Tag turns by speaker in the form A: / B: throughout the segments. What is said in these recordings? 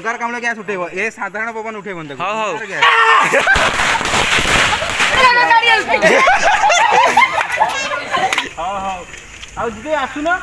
A: ओंकार Kamble gas उठेव हे साधारण पवन उठे म्हणतो
B: हो हो
A: ଆଉ ଦିଦି ଆସୁନ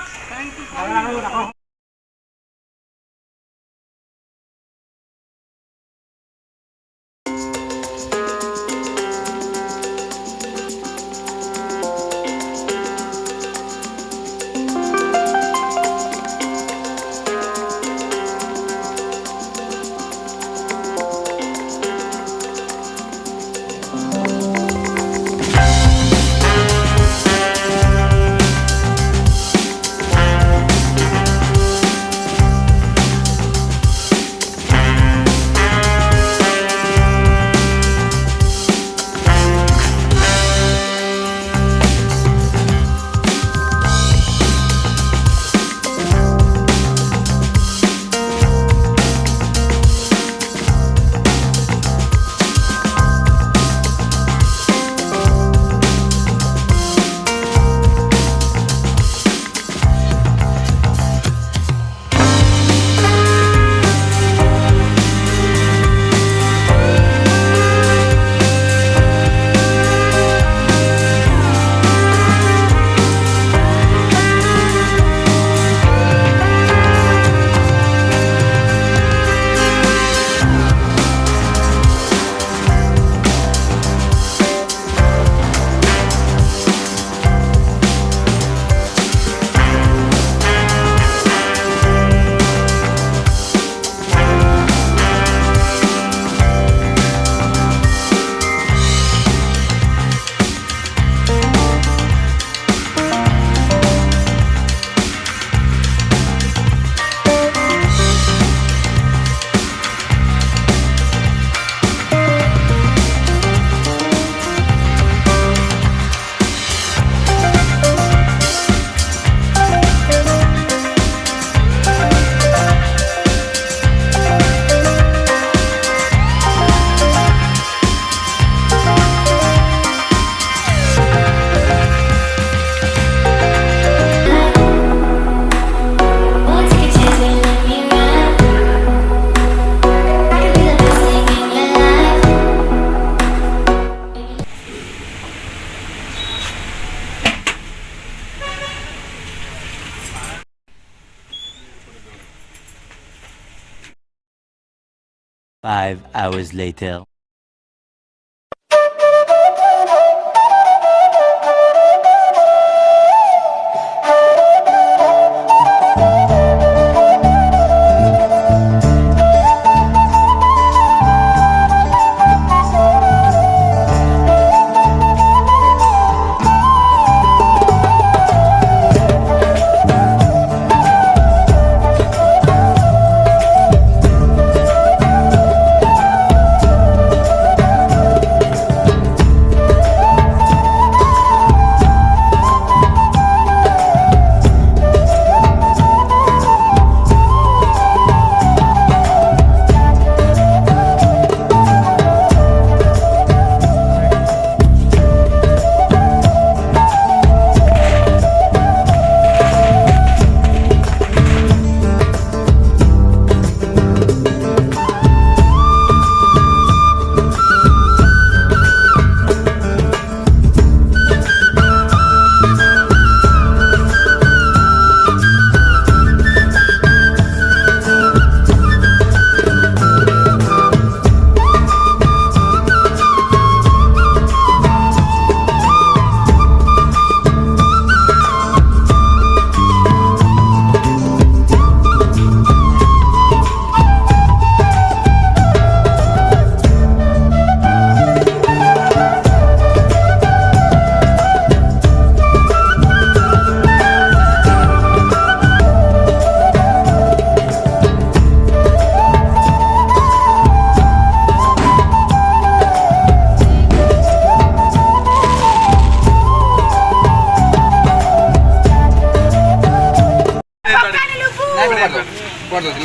C: Five hours later.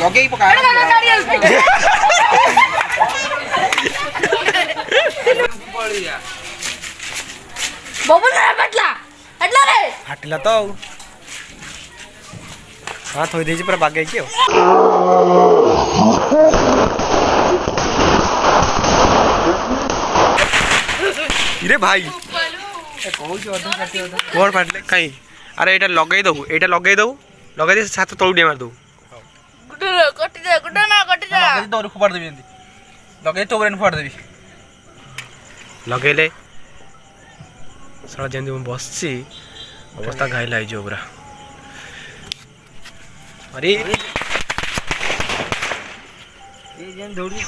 A: लगे पका फाटला तो हाथ हो दे पूरा बाग गई
B: इरे भाई कौन फाटले कहीं अरे एटा लगे दो लगे दे सात तळु डे मार दो
A: दौड़ फोपाड़ देवी लगे तो ब्रेन फोड़ देवी
B: लगेले साला जेंदी मैं बसছি अवस्था घाइला हो पूरा अरे
A: ये जेन दौड़ी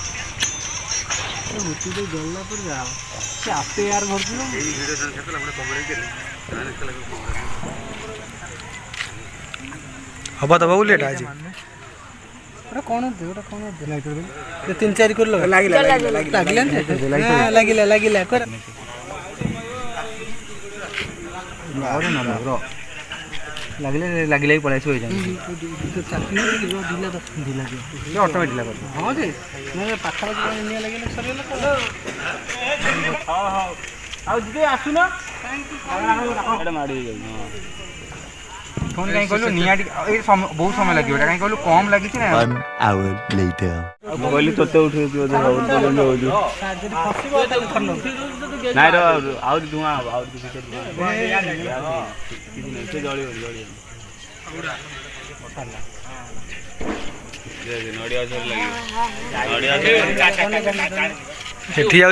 A: तू तो गल्ला पर जाओ से आपे यार घर को ये वीडियो से तो हमने कवर के
B: हबा दबा लेट आज
A: ओरा कौन दे लाइट दे 3-4 कर लगा लागिला कर और ना ब्रो लागिले ही पळायच होय जाय ढिला ये ऑटोमेटिक लगा हां जे मैं पाखा बाजू निया लागिले सरियला हां हां आ जिदे आसु ना एडा माडी जाय फोन कहीं कहलु निया बहुत समय लगे कहीं कहलु कम लगी ना
C: 1 hour later
A: मोबाइल तोते उठे नाइ रो आउर धुआ आउर से जळी नडिया सर लगी नडिया
B: सेठी जाऊ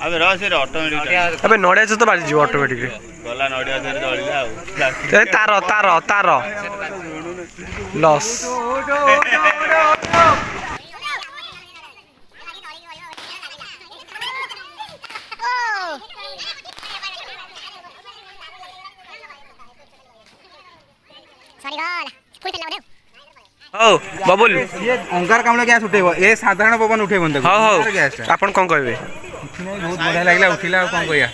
A: अबे रो से ऑटोमेटिक
B: अबे नडिया से तो बाजी जीव ऑटोमेटिक
A: गला नडिया सर जळीला
B: ए तार लॉस
D: सॉरी गॉड फुल पे लाओ
B: ओ बबुल
A: ये अंगार कामला गैस उठेबो ए साधारण पवन उठेबो न
B: हां
A: गैस
B: आपन कोन कहबे
A: बहुत बढ़िया लागला उठिला कोन कहया